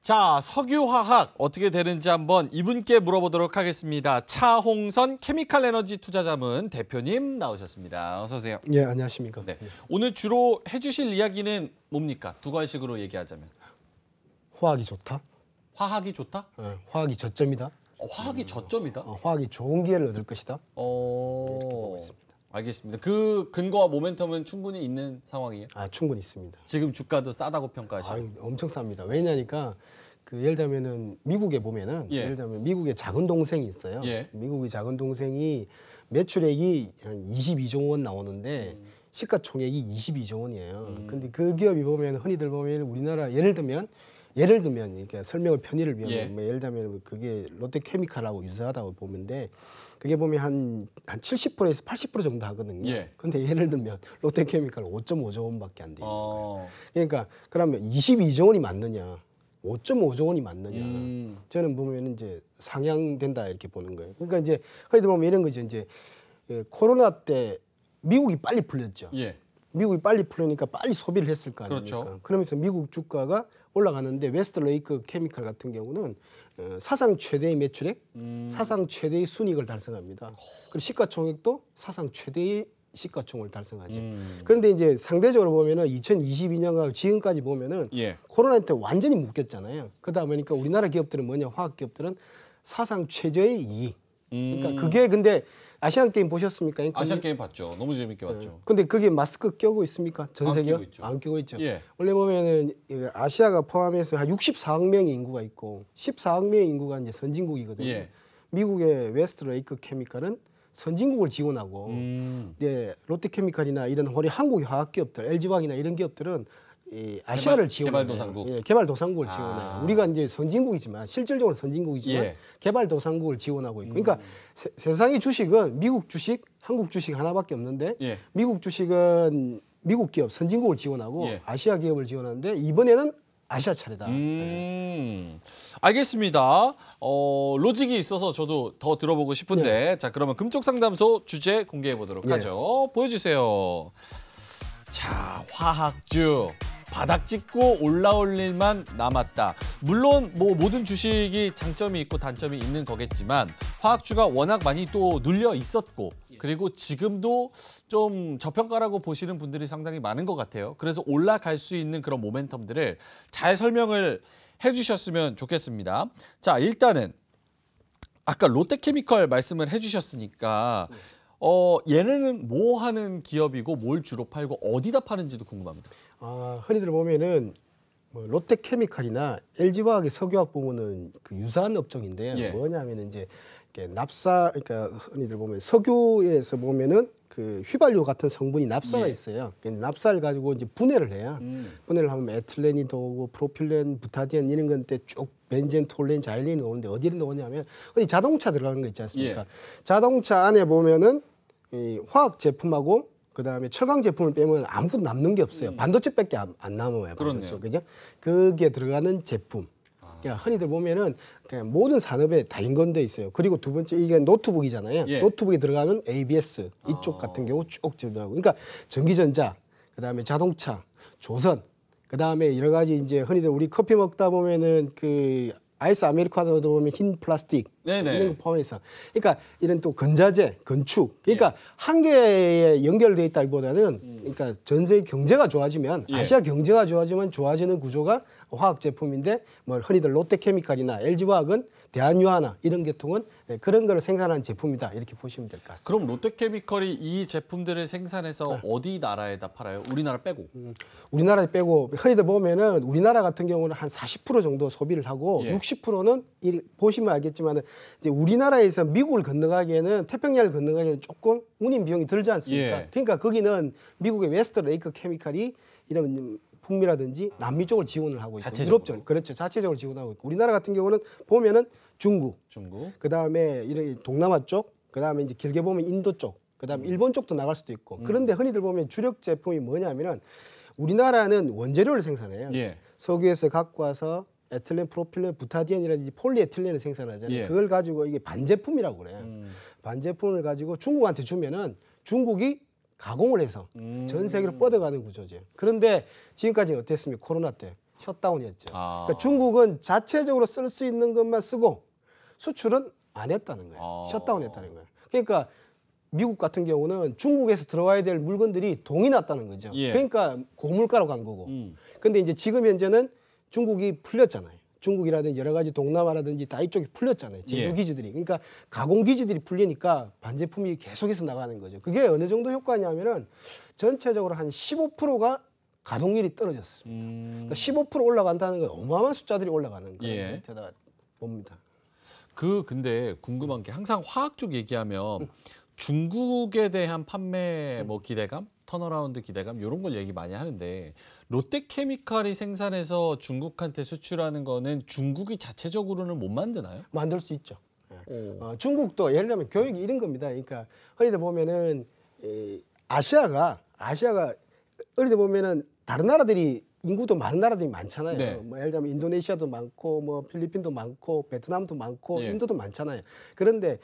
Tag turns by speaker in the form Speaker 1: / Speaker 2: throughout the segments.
Speaker 1: 자, 석유화학 어떻게 되는지 한번 이분께 물어보도록 하겠습니다. 차홍선 케미칼에너지 투자자문 대표님 나오셨습니다. 어서 오세요.
Speaker 2: 예, 안녕하십니까.
Speaker 1: 네. 오늘 주로 해주실 이야기는 뭡니까? 두 가지식으로 얘기하자면.
Speaker 2: 화학이 좋다.
Speaker 1: 화학이 좋다?
Speaker 2: 화학이 저점이다.
Speaker 1: 화학이 저점이다?
Speaker 2: 화학이 좋은 기회를 얻을 것이다.
Speaker 1: 알겠습니다. 그 근거와 모멘텀은 충분히 있는 상황이에요?
Speaker 2: 충분히 있습니다.
Speaker 1: 지금 주가도 싸다고 평가하시고?
Speaker 2: 엄청 쌉니다. 왜냐니까 예를 들면은 미국에 보면은 예를 들면 미국의 작은 동생이 있어요. 미국의 작은 동생이 매출액이 한 22조 원 나오는데 시가총액이 22조 원이에요. 근데 그 기업이 보면 흔히들 보면 우리나라 예를 들면 이렇게 설명을 편의를 위하면 예를 들면 그게 롯데케미칼하고 유사하다고 보는데 그게 보면 한 70%에서 80% 정도 하거든요. 근데 예를 들면 롯데케미칼 5.5조 원밖에 안 돼요. 그러니까 그러면 22조 원이 맞느냐? 5.5조 원이 맞느냐? 저는 보면 이제 상향된다 이렇게 보는 거예요. 그러니까 이제 흔히들 보면 이런 거죠. 이제 코로나 때 미국이 빨리 풀렸죠. 미국이 빨리 풀리니까 빨리 소비를 했을 거 아닙니까? 그렇죠. 그러면서 미국 주가가 올라가는데 웨스트레이크 케미칼 같은 경우는 사상 최대의 매출액, 사상 최대의 순이익을 달성합니다. 그리고 시가총액도 사상 최대의 시가총액을 달성하죠. 그런데 이제 상대적으로 보면은 2022년과 지금까지 보면은 코로나 때 완전히 묶였잖아요. 그러다 보니까 우리나라 기업들은 뭐냐, 화학 기업들은 사상 최저의 이익. 그러니까 그게 근데 아시안 게임 보셨습니까?
Speaker 1: 아시안 게임 봤죠. 너무 재밌게 봤죠.
Speaker 2: 근데 그게 마스크 끼고 있습니까? 전 세계 안 끼고 있죠. 원래 보면은 아시아가 포함해서 한 64억 명의 인구가 있고 14억 명의 인구가 이제 선진국이거든요. 미국의 웨스트레이크 케미칼은 선진국을 지원하고 롯데케미칼이나 이런 한국의 화학 기업들, LG화학이나 이런 기업들은 아시아를 지원해요.
Speaker 1: 개발도상국.
Speaker 2: 개발도상국을 지원해요. 우리가 이제 선진국이지만 실질적으로 선진국이지만 개발도상국을 지원하고 있고. 그러니까 세상의 주식은 미국 주식, 한국 주식 하나밖에 없는데 미국 주식은 미국 기업, 선진국을 지원하고 아시아 기업을 지원하는데 이번에는 아시아 차례다.
Speaker 1: 알겠습니다. 로직이 있어서 저도 더 들어보고 싶은데 자, 그러면 금쪽상담소 주제 공개해 보도록 하죠. 보여주세요. 자, 화학주. 바닥 찍고 올라올 일만 남았다. 물론 뭐 모든 주식이 장점이 있고 단점이 있는 거겠지만 화학주가 워낙 많이 또 눌려 있었고 그리고 지금도 좀 저평가라고 보시는 분들이 상당히 많은 것 같아요. 그래서 올라갈 수 있는 그런 모멘텀들을 잘 설명을 해주셨으면 좋겠습니다. 자, 일단은 아까 롯데케미칼 말씀을 해주셨으니까 얘네는 뭐 하는 기업이고 뭘 주로 팔고 어디다 파는지도 궁금합니다.
Speaker 2: 흔히들 보면은 뭐 롯데케미칼이나 LG화학의 석유화학 부문은 그 유사한 업종인데요. 뭐냐면은 이제 납사, 그러니까 흔히들 보면 석유에서 보면은 그 휘발유 같은 성분이 납사가 있어요. 납사를 가지고 이제 분해를 해요. 분해를 하면 에틸렌이 나오고 프로필렌, 부타디엔 이런 건데 쭉 벤젠, 톨렌, 자일린이 나오는데 어디를 넣느냐면 어디 자동차 들어가는 거 있지 않습니까? 자동차 안에 보면은 이 화학 제품하고 그다음에 철강 제품을 빼면 아무것도 남는 게 없어요. 반도체밖에 안 남아요. 반도체. 그죠? 그게 들어가는 제품. 그러니까 흔히들 보면은 그냥 모든 산업에 다 인건돼 있어요. 그리고 두 번째 이게 노트북이잖아요. 노트북에 들어가는 ABS 이쪽 같은 경우 쭉 들어가고. 그러니까 전기전자, 그다음에 자동차, 조선, 그다음에 여러 가지 이제 흔히들 우리 커피 먹다 보면은 그 아이스 아메리카노도 보면 흰 플라스틱 이런 거 포함해서 그러니까 이런 또 건자재, 건축 그러니까 한 개에 연결돼 있다기보다는 그러니까 전 세계 경제가 좋아지면 아시아 경제가 좋아지면 좋아지는 구조가 화학 제품인데 뭐 흔히들 롯데케미칼이나 LG화학은 대한유화나 이런 계통은 그런 거를 생산하는 제품이다 이렇게 보시면 될 것 같습니다.
Speaker 1: 그럼 롯데케미칼이 이 제품들을 생산해서 어디 나라에다 팔아요? 우리나라 빼고?
Speaker 2: 우리나라 빼고 흔히들 보면은 우리나라 같은 경우는 한 40% 정도 소비를 하고 60%는 보시면 알겠지만 이제 우리나라에서 미국을 건너가기에는 태평양을 건너가기에는 조금 운임 비용이 들지 않습니까? 그러니까 거기는 미국의 웨스트레이크 케미칼이 이런 북미라든지 남미 쪽을 지원을 하고 있고 유럽 쪽 그렇죠. 자체적으로 지원하고 있고 우리나라 같은 경우는 보면은 중국. 그다음에 이런 동남아 쪽, 그다음에 이제 길게 보면 인도 쪽, 그다음에 일본 쪽도 나갈 수도 있고. 그런데 흔히들 보면 주력 제품이 뭐냐면은 우리나라는 원재료를 생산해요. 석유에서 갖고 와서 에틸렌, 프로필렌, 부타디엔이라든지 폴리에틸렌을 생산하잖아요. 그걸 가지고 이게 반제품이라고 그래요. 반제품을 가지고 중국한테 주면은 중국이 가공을 해서 전 세계로 뻗어가는 구조죠. 그런데 지금까지 어땠습니까? 코로나 때 셧다운이었죠.
Speaker 1: 아.
Speaker 2: 그러니까 중국은 자체적으로 쓸 수 있는 것만 쓰고 수출은 안 했다는 거예요.
Speaker 1: 아.
Speaker 2: 셧다운했다는 거예요. 그러니까 미국 같은 경우는 중국에서 들어와야 될 물건들이 동이 났다는 거죠.
Speaker 1: 예.
Speaker 2: 그러니까 고물가로 간 거고. 근데 이제 지금 현재는 중국이 풀렸잖아요. 중국이라든지 여러 가지 동남아라든지 다 이쪽이 풀렸잖아요. 제조 기지들이. 그러니까 가공 기지들이 풀리니까 반제품이 계속해서 나가는 거죠. 그게 어느 정도 효과냐면은 전체적으로 한 15%가 가동률이 떨어졌습니다. 그러니까 15% 올라간다는 건 어마어마한 숫자들이 올라가는 거예요. 밑에다가 봅니다.
Speaker 1: 근데 궁금한 게 항상 화학 쪽 얘기하면 중국에 대한 판매 뭐 기대감, 턴어라운드 기대감 이런 걸 얘기 많이 하는데 롯데케미칼이 생산해서 중국한테 수출하는 거는 중국이 자체적으로는 못 만드나요?
Speaker 2: 만들 수 있죠. 중국도 예를 들면 교육이 이런 겁니다. 그러니까 흔히들 보면은 아시아가 어리들 보면은 다른 나라들이 인구도 많은 나라들이 많잖아요.
Speaker 1: 네.
Speaker 2: 뭐 예를 들면 인도네시아도 많고 뭐 필리핀도 많고 베트남도 많고
Speaker 1: 예.
Speaker 2: 인도도 많잖아요. 그런데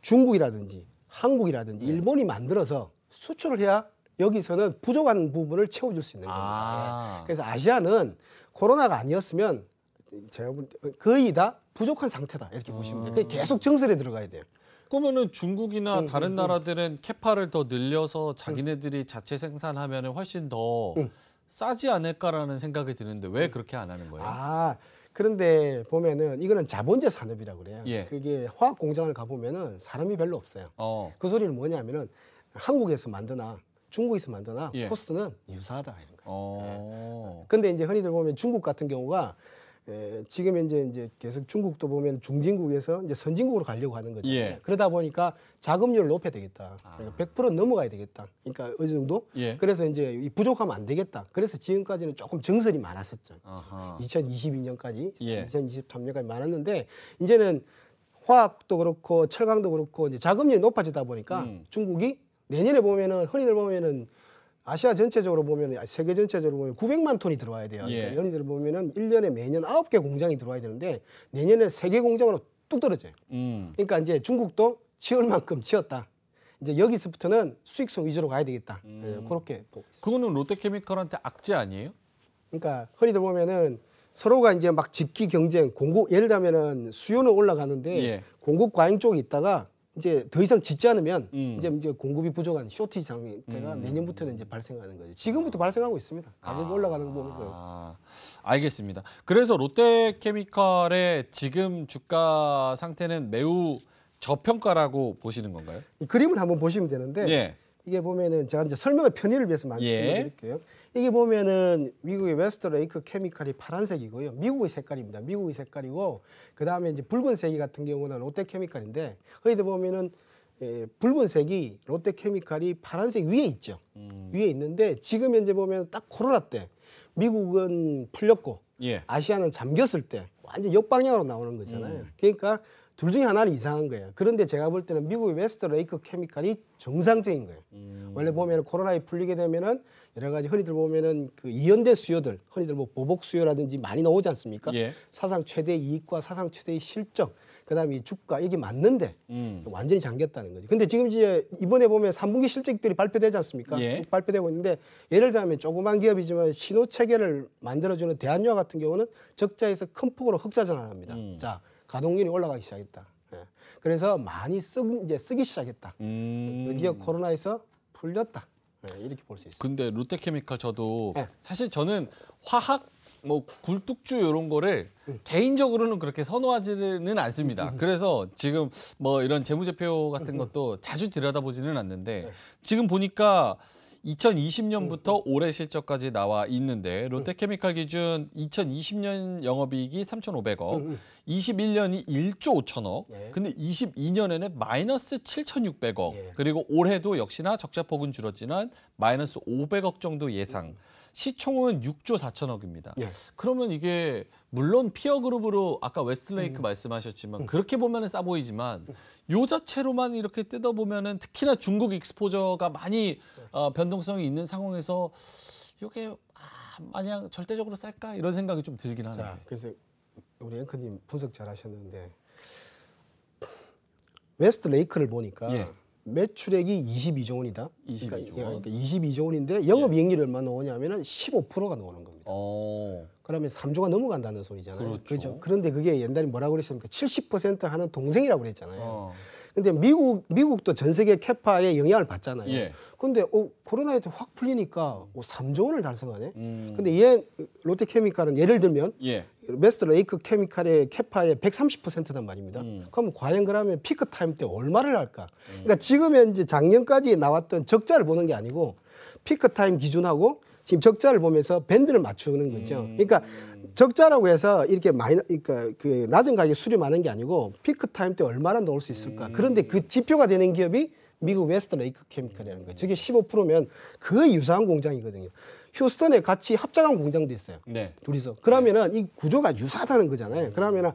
Speaker 2: 중국이라든지 한국이라든지 일본이 만들어서 수출을 해야 여기서는 부족한 부분을 채워줄 수 있는 겁니다. 예. 그래서 아시아는 코로나가 아니었으면 제가 볼 때 거의 다 부족한 상태다 이렇게 보시면 돼요. 계속 정설에 들어가야 돼요.
Speaker 1: 그러면은 중국이나 다른 나라들은 캐파를 더 늘려서 자기네들이 자체 생산하면은 훨씬 더 싸지 않을까라는 생각이 드는데 왜 그렇게 안 하는 거예요?
Speaker 2: 그런데 보면은 이거는 자본제 산업이라고 그래요.
Speaker 1: 예.
Speaker 2: 그게 화학 공장을 가 보면은 사람이 별로 없어요. 그 소리는 뭐냐면은 한국에서 만드나 중국에서 만드나
Speaker 1: 예.
Speaker 2: 코스트는 유사하다 이런 거예요.
Speaker 1: 예.
Speaker 2: 근데 이제 흔히들 보면 중국 같은 경우가 지금 이제 계속 중국도 보면 중진국에서 이제 선진국으로 가려고 하는 거잖아요.
Speaker 1: 예.
Speaker 2: 그러다 보니까 자금률을 높여야 되겠다. 그러니까 100% 넘어가야 되겠다. 그러니까 어느 정도.
Speaker 1: 예.
Speaker 2: 그래서 이제 이 부족하면 안 되겠다. 그래서 지금까지는 조금 정설이 많았었죠.
Speaker 1: 아하.
Speaker 2: 2022년까지,
Speaker 1: 예.
Speaker 2: 2023년까지 많았는데 이제는 화학도 그렇고 철강도 그렇고 이제 자금률이 높아지다 보니까 중국이 내년에 보면은 흔히들 보면은 아시아 전체적으로 보면 세계 전체적으로 보면 900만 톤이 들어와야 돼요.
Speaker 1: 예.
Speaker 2: 그러니까 연희들 보면은 1년에 매년 9개 공장이 들어와야 되는데 내년에 3개 공장으로 뚝 떨어져요. 그러니까 이제 중국도 치울 만큼 치웠다. 이제 여기서부터는 수익성 위주로 가야 되겠다. 그렇게 보고 있습니다.
Speaker 1: 그거는 롯데케미칼한테 악재 아니에요?
Speaker 2: 그러니까 흔히들 보면은 서로가 이제 막 집기 경쟁, 공급 예를 들면은 수요는 올라가는데
Speaker 1: 예.
Speaker 2: 공급 과잉 쪽에 있다가 이제 더 이상 짓지 않으면 이제 공급이 부족한 쇼티 상태가 내년부터는 이제 발생하는 거죠. 지금부터 발생하고 있습니다. 가격이 올라가는 거 보면서.
Speaker 1: 알겠습니다. 그래서 롯데케미칼의 지금 주가 상태는 매우 저평가라고 보시는 건가요?
Speaker 2: 이 그림을 한번 보시면 되는데
Speaker 1: 예.
Speaker 2: 이게 보면은 제가 이제 설명의 편의를 위해서 말씀드릴게요. 이게 보면은 미국의 웨스트레이크 케미칼이 파란색이고요. 미국의 색깔입니다. 미국의 색깔이고 그 다음에 이제 붉은색이 같은 경우는 롯데케미칼인데 거기다 보면은 붉은색이 롯데케미칼이 파란색 위에 있죠. 위에 있는데 지금 현재 보면 딱 코로나 때 미국은 풀렸고
Speaker 1: 예.
Speaker 2: 아시아는 잠겼을 때 완전 역방향으로 나오는 거잖아요. 그러니까 둘 중에 하나는 이상한 거예요. 그런데 제가 볼 때는 미국의 웨스트레이크 케미칼이 정상적인 거예요. 원래 보면 코로나에 풀리게 되면은 여러 가지 흔히들 보면은 그 이연된 수요들, 흔히들 뭐 보복 수요라든지 많이 나오지 않습니까?
Speaker 1: 예.
Speaker 2: 사상 최대 이익과 사상 최대의 실적, 그다음에 이 주가 이게 맞는데 완전히 잠겼다는 거죠. 근데 지금 이제 이번에 보면 3분기 실적들이 발표되지 않습니까?
Speaker 1: 예.
Speaker 2: 쭉 발표되고 있는데 예를 들면 조그만 기업이지만 신호 체계를 만들어주는 대한유화 같은 경우는 적자에서 큰 폭으로 흑자 전환합니다. 자, 가동률이 올라가기 시작했다. 예. 그래서 많이 쓰기 시작했다. 드디어 코로나에서 풀렸다. 예, 이렇게 볼 수 있습니다.
Speaker 1: 근데 롯데케미칼 저도
Speaker 2: 네.
Speaker 1: 사실 저는 화학 뭐 굴뚝주 이런 거를 개인적으로는 그렇게 선호하지는 않습니다. 그래서 지금 뭐 이런 재무제표 같은 것도 자주 들여다보지는 않는데 지금 보니까 2020년부터 올해 실적까지 나와 있는데 롯데케미칼 기준 2020년 영업이익이 3,500억, 21년이 1조 5천억,
Speaker 2: 네.
Speaker 1: 근데 22년에는 마이너스 7,600억,
Speaker 2: 예.
Speaker 1: 그리고 올해도 역시나 적자폭은 줄었지만 마이너스 500억 정도 예상. 시총은 6조 4천억입니다.
Speaker 2: 예.
Speaker 1: 그러면 이게 물론 피어그룹으로 아까 웨스트레이크 말씀하셨지만 그렇게 보면은 싸 보이지만 요 자체로만 이렇게 뜯어보면은 특히나 중국 익스포저가 많이 변동성이 있는 상황에서 이게 마냥 절대적으로 쌀까 이런 생각이 좀 들긴 하네요.
Speaker 2: 자, 그래서 우리 앵커님 분석 잘하셨는데 웨스트레이크를 보니까
Speaker 1: 예.
Speaker 2: 매출액이 22조 원이다.
Speaker 1: 22조
Speaker 2: 그러니까 22조 원인데 영업이익률이 얼마 나오냐면은 15%가 나오는 겁니다. 그러면 3조가 넘어간다는 소리잖아요.
Speaker 1: 그렇죠.
Speaker 2: 그런데 그게 옛날에 뭐라고 그랬습니까? 70% 하는 동생이라고 그랬잖아요. 근데 미국도 전 세계 캐파에 영향을 받잖아요.
Speaker 1: 예.
Speaker 2: 근데 코로나에 확 풀리니까 3조 원을 달성하네. 근데 얘 롯데케미칼은 예를 들면
Speaker 1: 예.
Speaker 2: 웨스트레이크 케미칼의 캐파의 130%단 말입니다. 그럼 과연 그러면 피크 타임 때 얼마를 할까? 그러니까 지금 현재 작년까지 나왔던 적자를 보는 게 아니고 피크 타임 기준하고 지금 적자를 보면서 밴드를 맞추는 거죠. 그러니까 적자라고 해서 이렇게 그러니까 그 낮은 가격에 수렴하는 게 아니고 피크 타임 때 얼마나 넣을 수 있을까? 그런데 그 지표가 되는 기업이 미국 웨스트레이크 케미칼이라는 거예요. 저게 15%면 거의 유사한 공장이거든요. 휴스턴에 같이 합작한 공장도 있어요.
Speaker 1: 네.
Speaker 2: 둘이서. 그러면은 이 구조가 유사하다는 거잖아요. 그러면은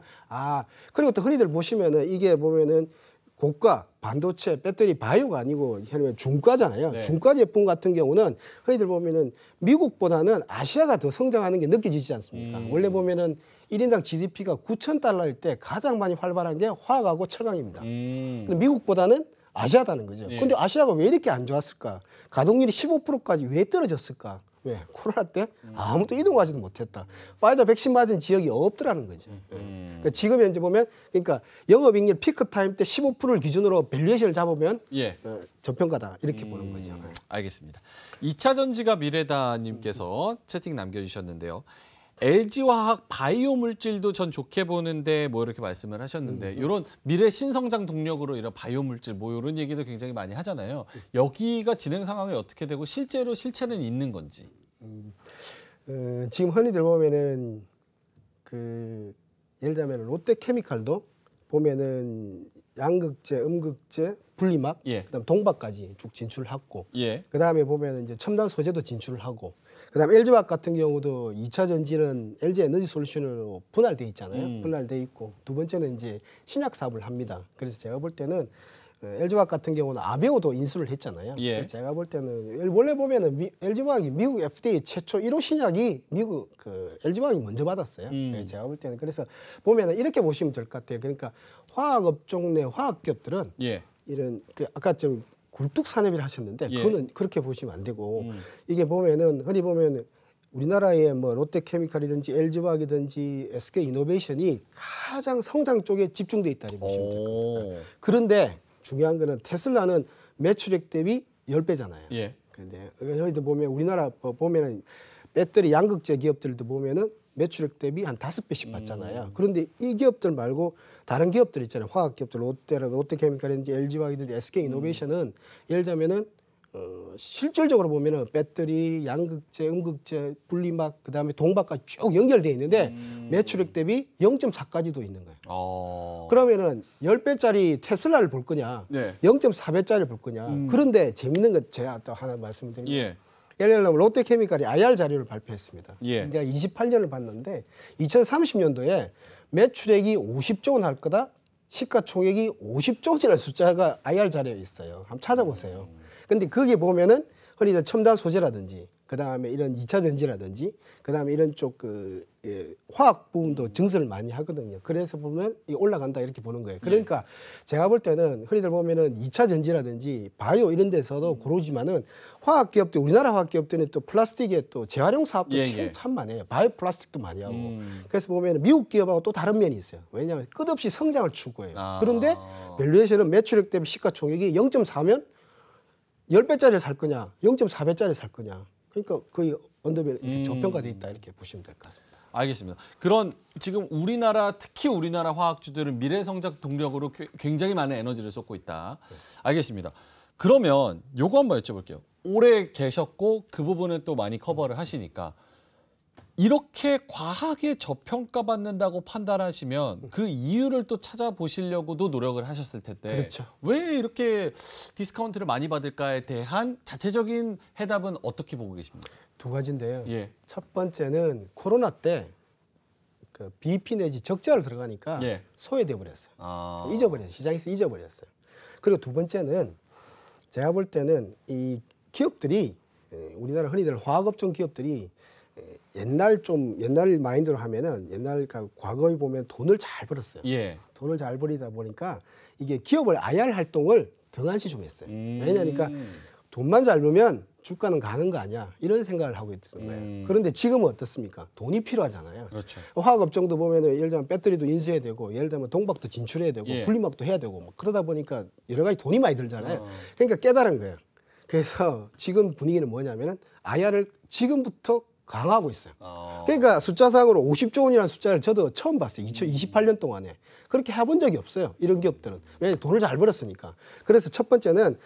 Speaker 2: 그리고 또 흔히들 보시면은 이게 보면은 고가, 반도체, 배터리, 바이오가 아니고 현재 중가잖아요.
Speaker 1: 네.
Speaker 2: 중가 제품 같은 경우는 흔히들 보면은 미국보다는 아시아가 더 성장하는 게 느껴지지 않습니까? 원래 보면은 1인당 GDP가 9,000달러일 때 가장 많이 활발한 게 화학하고 철강입니다. 근데 미국보다는 아시아다는 거죠.
Speaker 1: 예.
Speaker 2: 근데 아시아가 왜 이렇게 안 좋았을까? 가동률이 15%까지 왜 떨어졌을까? 왜? 코로나 때 아무도 이동하지도 못했다. 파이자 백신 맞은 지역이 없더라는 거죠. 그러니까 지금 현재 보면 그러니까 영업이익률 피크 타임 때 15%를 기준으로 밸류에이션을 잡으면
Speaker 1: 예.
Speaker 2: 저평가다 이렇게 보는 거죠.
Speaker 1: 알겠습니다. 2차 전지가 미래다님께서 채팅 남겨주셨는데요. LG화학 바이오 물질도 전 좋게 보는데 뭐 이렇게 말씀을 하셨는데 이런 미래 신성장 동력으로 이런 바이오 물질 뭐 이런 얘기도 굉장히 많이 하잖아요. 여기가 진행 상황이 어떻게 되고 실제로 실체는 있는 건지.
Speaker 2: 지금 흔히들 보면은 예를 들면 롯데케미칼도 보면은 양극재, 음극재, 분리막,
Speaker 1: 예.
Speaker 2: 그다음 동박까지 쭉 진출하고,
Speaker 1: 예.
Speaker 2: 그다음에 보면은 이제 첨단 소재도 진출을 하고, 그다음 LG화학 같은 경우도 2차 전지는 LG 에너지 솔루션으로 분할돼 있잖아요. 분할돼 있고 두 번째는 이제 신약 사업을 합니다. 그래서 제가 볼 때는 LG화학 같은 경우는 아베오도 인수를 했잖아요.
Speaker 1: 예.
Speaker 2: 그래서 제가 볼 때는 원래 보면은 LG화학이 미국 FDA 최초 1호 신약이 미국 LG화학이 먼저 받았어요. 네, 제가 볼 때는 그래서 보면은 이렇게 보시면 될 것 같아요. 그러니까 화학 업종 내 화학 기업들은
Speaker 1: 예.
Speaker 2: 이런 아까 좀 굴뚝 산업이라 하셨는데
Speaker 1: 예.
Speaker 2: 그거는 그렇게 보시면 안 되고 이게 보면은 흔히 보면 우리나라의 뭐 롯데케미칼이든지 LG화학이든지 SK이노베이션이 가장 성장 쪽에 집중돼 있다 이렇게 보시면 될 겁니다. 그런데 중요한 거는 테슬라는 매출액 대비 10배잖아요.
Speaker 1: 예.
Speaker 2: 근데 여기도 보면 우리나라 보면은 배터리 양극재 기업들도 보면은 매출액 대비 한 5배씩 받잖아요. 그런데 이 기업들 말고 다른 기업들 있잖아요. 화학 기업들 롯데케미칼이든지 LG화학이든지 SK이노베이션은 예를 들면은 실질적으로 보면은 배터리, 양극재, 음극재, 분리막 그다음에 동박까지 쭉 연결돼 있는데 매출액 대비 0.4까지도 있는 거예요. 그러면은 10배짜리 테슬라를 볼 거냐,
Speaker 1: 네.
Speaker 2: 0.4배짜리를 볼 거냐. 그런데 재밌는 거 제가 또 하나 말씀드리면
Speaker 1: 예.
Speaker 2: 예를 들면 롯데케미칼이 IR 자료를 발표했습니다.
Speaker 1: 예.
Speaker 2: 제가 28년을 봤는데 2030년도에 매출액이 50조 원 할 거다. 시가총액이 50조 원이라는 숫자가 IR 자료에 있어요. 한번 찾아보세요. 근데 거기에 보면은 흔히 첨단 소재라든지 그다음에 이런 2차 전지라든지 그다음에 이런 쪽 화학 부분도 증설을 많이 하거든요. 그래서 보면 이 올라간다 이렇게 보는 거예요. 그러니까 제가 볼 때는 흔히들 보면은 2차 전지라든지 바이오 이런 데서도 고르지만은 화학 기업들 우리나라 화학 기업들은 또 플라스틱에 또 재활용 사업도 참 많이 해요. 바이오 플라스틱도 많이 하고. 그래서 보면 미국 기업하고 또 다른 면이 있어요. 왜냐하면 끝없이 성장을 추구해요. 그런데 밸류에이션은 매출액 대비 시가총액이 0.4면 10배짜리를 살 거냐, 0.4배짜리를 살 거냐. 그러니까 거의 언더밸 저평가돼 있다 이렇게 보시면 될 것 같습니다.
Speaker 1: 알겠습니다. 그런 지금 우리나라 특히 우리나라 화학주들은 미래 성장 동력으로 굉장히 많은 에너지를 쏟고 있다. 알겠습니다. 그러면 요거 한번 여쭤볼게요. 오래 계셨고 그 부분은 또 많이 커버를 하시니까 이렇게 과하게 저평가받는다고 판단하시면 그 이유를 또 찾아보시려고도 노력을 하셨을 텐데
Speaker 2: 그렇죠.
Speaker 1: 왜 이렇게 디스카운트를 많이 받을까에 대한 자체적인 해답은 어떻게 보고 계십니까?
Speaker 2: 두 가지인데요.
Speaker 1: 예.
Speaker 2: 첫 번째는 코로나 때 그 BP 내지 적자를 들어가니까
Speaker 1: 예.
Speaker 2: 소외돼 버렸어요. 잊어버렸어요. 시장에서 잊어버렸어요. 그리고 두 번째는 제가 볼 때는 이 기업들이 우리나라 흔히들 화학업종 기업들이 옛날 마인드로 하면은 옛날 과거에 보면 돈을 잘 벌었어요.
Speaker 1: 예.
Speaker 2: 돈을 잘 벌이다 보니까 이게 기업을 IR 활동을 등한시 좀 했어요. 왜냐니까 돈만 잘 벌면 주가는 가는 거 아니야 이런 생각을 하고 있었던 거예요. 그런데 지금은 어떻습니까? 돈이 필요하잖아요.
Speaker 1: 그렇죠.
Speaker 2: 화학업종도 보면은 예를 들면 배터리도 인수해야 되고 예를 들면 동박도 진출해야 되고
Speaker 1: 예.
Speaker 2: 분리막도 해야 되고 뭐 그러다 보니까 여러 가지 돈이 많이 들잖아요. 그러니까 깨달은 거예요. 그래서 지금 분위기는 뭐냐면은 IR을 지금부터 강화하고 있어요. 그러니까 숫자상으로 50조 원이라는 숫자를 저도 처음 봤어요. 2028년 동안에. 그렇게 해본 적이 없어요. 이런 기업들은. 왜? 돈을 잘 벌었으니까. 그래서 첫 번째는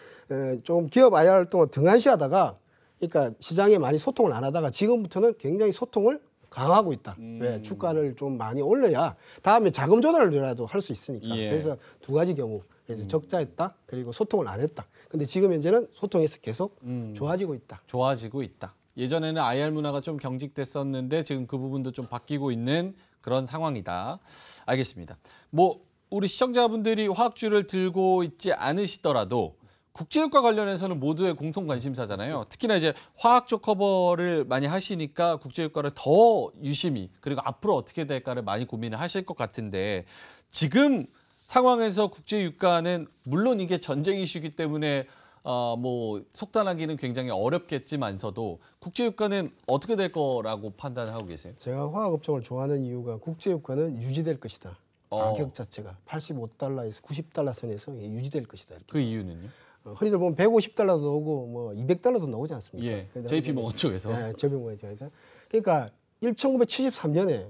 Speaker 2: 좀 기업 IR 활동을 등한시하다가 그러니까 시장에 많이 소통을 안 하다가 지금부터는 굉장히 소통을 강화하고 있다. 왜? 주가를 좀 많이 올려야 다음에 자금 조달이라도 할 수 있으니까.
Speaker 1: 예.
Speaker 2: 그래서 두 가지 경우. 그래서 적자했다. 그리고 소통을 안 했다. 근데 지금 현재는 소통해서 계속 좋아지고 있다.
Speaker 1: 좋아지고 있다. 예전에는 IR 문화가 좀 경직됐었는데 지금 그 부분도 좀 바뀌고 있는 그런 상황이다. 알겠습니다. 뭐 우리 시청자분들이 화학주를 들고 있지 않으시더라도 국제유가 관련해서는 모두의 공통 관심사잖아요. 특히나 이제 화학 쪽 커버를 많이 하시니까 국제유가를 더 유심히 그리고 앞으로 어떻게 될까를 많이 고민을 하실 것 같은데 지금 상황에서 국제유가는 물론 이게 전쟁 이슈이기 때문에 뭐 속단하기는 굉장히 어렵겠지만서도 국제유가는 어떻게 될 거라고 판단을 하고 계세요?
Speaker 2: 제가 화학업종을 좋아하는 이유가 국제유가는 유지될 것이다. 가격 자체가 85달러에서 90달러 선에서 유지될 것이다. 이렇게.
Speaker 1: 그 이유는요?
Speaker 2: 흔히들 보면 150달러도 나오고 뭐 200달러도 나오지 않습니까?
Speaker 1: 예, JP모건 쪽에서.
Speaker 2: 네, JP모건 쪽에서. 그러니까 1973년에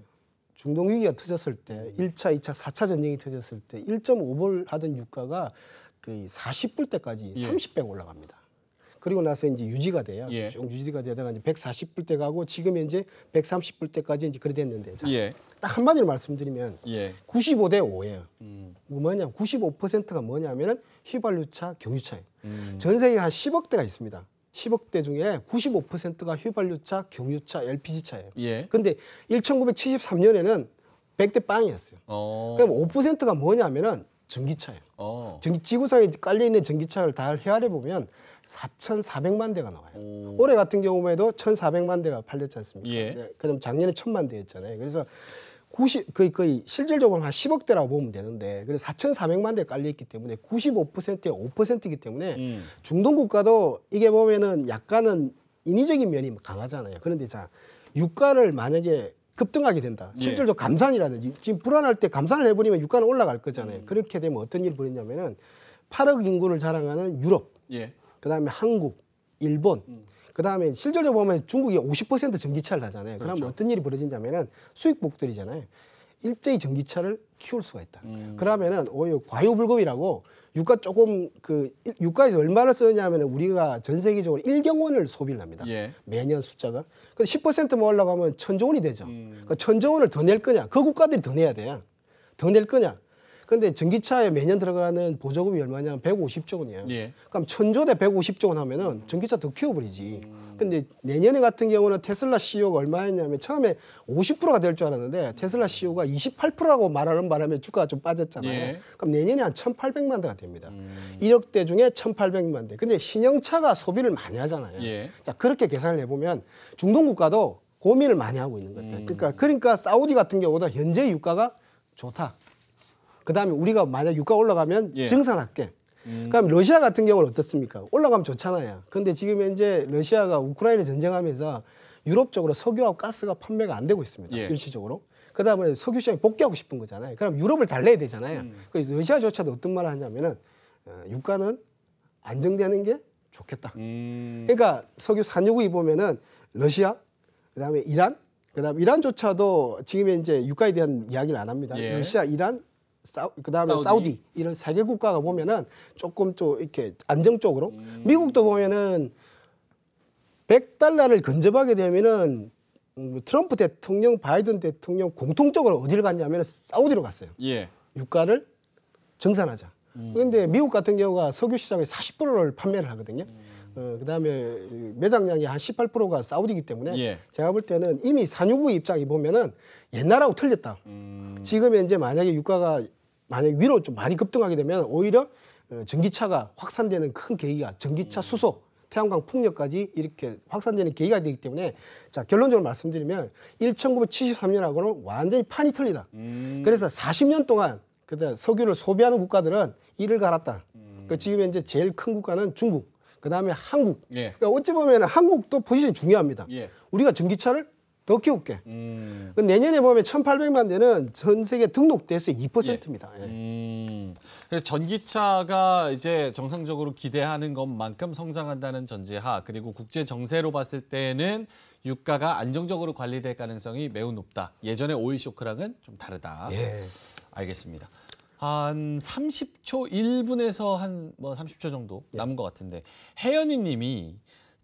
Speaker 2: 중동 위기가 터졌을 때 1차, 2차, 4차 전쟁이 터졌을 때 1.5불 하던 유가가 거의 40불대까지
Speaker 1: 예.
Speaker 2: 30배 올라갑니다. 그리고 나서 이제 유지가 돼요.
Speaker 1: 예.
Speaker 2: 쭉 유지가 되다가 이제 140불대 가고 지금 현재 130불대까지 이제 그래 됐는데 자,
Speaker 1: 예.
Speaker 2: 딱 한마디로 말씀드리면
Speaker 1: 예.
Speaker 2: 95대 5예요. 뭐냐? 95%가 뭐냐면은 휘발유차, 경유차예요. 전 세계에 한 10억 대가 있습니다. 10억 대 중에 95%가 휘발유차, 경유차, LPG차예요.
Speaker 1: 예.
Speaker 2: 근데 1973년에는 100대 빵이었어요. 그럼 5%가 뭐냐면은 전기차예요. 지구상에 깔려 있는 전기차를 다 헤아려 보면 4,400만 대가 나와요. 올해 같은 경우에도 1,400만 대가 팔렸지 않습니까?
Speaker 1: 예.
Speaker 2: 네, 그럼 작년에 1,000만 대였잖아요. 그래서 거의 실질적으로 한 10억 대라고 보면 되는데, 그래서 4,400만 대 깔려 있기 때문에 95%에 5%이기 때문에 중동 국가도 이게 보면은 약간은 인위적인 면이 강하잖아요. 그런데 자, 유가를 만약에 급등하게 된다. 실질적으로 감산이라든지 지금 불안할 때 감산을 해버리면 유가는 올라갈 거잖아요. 그렇게 되면 어떤 일이 벌어지냐면은 8억 인구를 자랑하는 유럽,
Speaker 1: 예.
Speaker 2: 그다음에 한국, 일본, 그다음에 실질적으로 보면 중국이 50% 전기차를 하잖아요.
Speaker 1: 그렇죠.
Speaker 2: 그러면 어떤 일이 벌어지냐면은 수입국들이잖아요. 일제히 전기차를 키울 수가 있다. 그러면은 오히려 과유불급이라고 유가 조금 유가에서 얼마를 쓰느냐면은 우리가 전 세계적으로 1경원을 소비를 합니다.
Speaker 1: 예.
Speaker 2: 매년 숫자가. 근데 10%만 올라가면 1,000조 원이 되죠. 그러니까 1,000조 원을 더 낼 거냐? 그 국가들이 더 내야 돼요. 더 낼 거냐? 근데 전기차에 매년 들어가는 보조금이 얼마냐면 150조 원이에요.
Speaker 1: 예.
Speaker 2: 그럼 1,000조 대 150조 원 하면은 전기차 더 키워버리지. 근데 내년에 같은 경우는 테슬라 CEO가 얼마였냐면 처음에 50%가 될 줄 알았는데 테슬라 CEO가 28%라고 말하는 바람에 주가가 좀 빠졌잖아요.
Speaker 1: 예.
Speaker 2: 그럼 내년에 한 1,800만 대가 됩니다. 1억 대 중에 1,800만 대. 근데 신형차가 소비를 많이 하잖아요.
Speaker 1: 예.
Speaker 2: 자, 그렇게 계산을 해보면 중동 국가도 고민을 많이 하고 있는 것 같아요. 그러니까 사우디 같은 경우도 현재 유가가 좋다. 그다음에 우리가 만약 유가 올라가면
Speaker 1: 예.
Speaker 2: 증산할게. 그럼 러시아 같은 경우는 어떻습니까? 올라가면 좋잖아요. 근데 지금 현재 러시아가 우크라이나 전쟁하면서 유럽 쪽으로 석유하고 가스가 판매가 안 되고 있습니다.
Speaker 1: 예.
Speaker 2: 일시적으로. 그다음에 석유 시장에 복귀하고 싶은 거잖아요. 그럼 유럽을 달래야 되잖아요. 그래서 러시아조차도 어떤 말을 하냐면은 유가는 안정되는 게 좋겠다. 그러니까 석유 산유국이 보면은 러시아, 그다음에 이란, 그다음에 이란조차도 지금 현재 유가에 대한 이야기를 안 합니다.
Speaker 1: 예.
Speaker 2: 러시아, 이란, 그다음에 사우디 이런 세 개 국가가 보면은 조금 좀 이렇게 안정적으로 미국도 보면은 100달러를 근접하게 되면은 트럼프 대통령, 바이든 대통령 공통적으로 어디를 갔냐면 사우디로 갔어요.
Speaker 1: 예.
Speaker 2: 유가를 정산하자. 그런데 미국 같은 경우가 석유 시장에 40%를 판매를 하거든요. 그다음에 매장량이 한 18%가 사우디이기 때문에
Speaker 1: 예.
Speaker 2: 제가 볼 때는 이미 산유국의 입장이 보면은 옛날하고 틀렸다. 지금 현재 만약에 유가가 만약 위로 좀 많이 급등하게 되면 오히려 전기차가 확산되는 큰 계기가 전기차 수소, 태양광 풍력까지 이렇게 확산되는 계기가 되기 때문에 자, 결론적으로 말씀드리면 1973년하고는 완전히 판이 틀리다. 그래서 40년 동안 그때 석유를 소비하는 국가들은 이를 갈았다. 그 지금 현재 제일 큰 국가는 중국, 그다음에 한국.
Speaker 1: 예.
Speaker 2: 그러니까 어찌 보면 한국도 포지션이 중요합니다.
Speaker 1: 예.
Speaker 2: 우리가 전기차를 더 키울게. 그 내년에 보면 1,800만 대는 전 세계 등록 대수의 2%입니다. 예.
Speaker 1: 그래서 전기차가 이제 정상적으로 기대하는 것만큼 성장한다는 전제하, 그리고 국제 정세로 봤을 때는 유가가 안정적으로 관리될 가능성이 매우 높다. 예전에 오일 쇼크랑은 좀 다르다.
Speaker 2: 예.
Speaker 1: 알겠습니다. 한 30초, 1분에서 한 뭐 30초 정도 남은 것 같은데, 혜연이 님이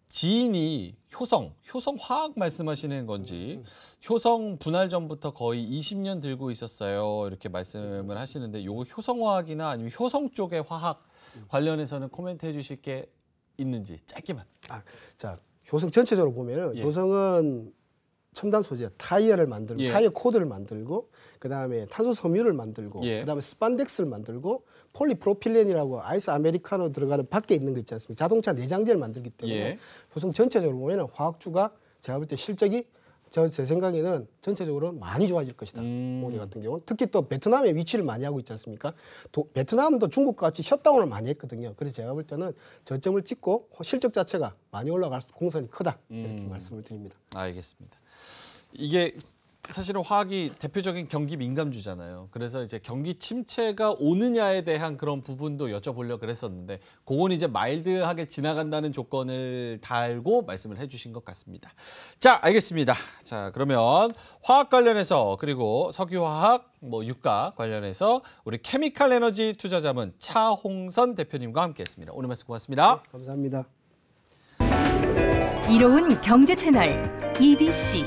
Speaker 1: 지인이 효성 화학 말씀하시는 건지, 효성 분할 전부터 거의 20년 들고 있었어요. 이렇게 말씀을 하시는데, 요거 효성화학이나 아니면 효성 쪽의 화학 관련해서는 코멘트 해주실 게 있는지 짧게만.
Speaker 2: 자, 효성 전체적으로 보면
Speaker 1: 예.
Speaker 2: 효성은 첨단 소재, 타이어를 만들고,
Speaker 1: 예.
Speaker 2: 타이어 코드를 만들고, 그다음에 탄소 섬유를 만들고,
Speaker 1: 예.
Speaker 2: 그다음에 스판덱스를 만들고, 폴리프로필렌이라고 아이스 아메리카노 들어가는 밖에 있는 거 있지 않습니까? 자동차 내장재를 만들기 때문에
Speaker 1: 예.
Speaker 2: 효성 전체적으로 보면 화학주가 제가 볼 때 실적이 제 생각에는 전체적으로 많이 좋아질 것이다. 올해 같은 경우는 특히 또 베트남에 위치를 많이 하고 있지 않습니까? 베트남도 중국과 같이 셧다운을 많이 했거든요. 그래서 제가 볼 때는 저점을 찍고 실적 자체가 많이 올라갈 공산이 크다 이렇게 말씀을 드립니다.
Speaker 1: 알겠습니다. 이게 사실은 화학이 대표적인 경기 민감주잖아요. 그래서 이제 경기 침체가 오느냐에 대한 그런 부분도 여쭤보려고 그랬었는데, 그건 이제 마일드하게 지나간다는 조건을 달고 말씀을 해주신 것 같습니다. 자, 알겠습니다. 자, 그러면 화학 관련해서, 그리고 석유화학, 뭐 유가 관련해서 우리 케미칼 에너지 투자자문 차홍선 대표님과 함께했습니다. 오늘 말씀 고맙습니다.
Speaker 2: 감사합니다.
Speaker 3: 이로운 경제 채널 EBC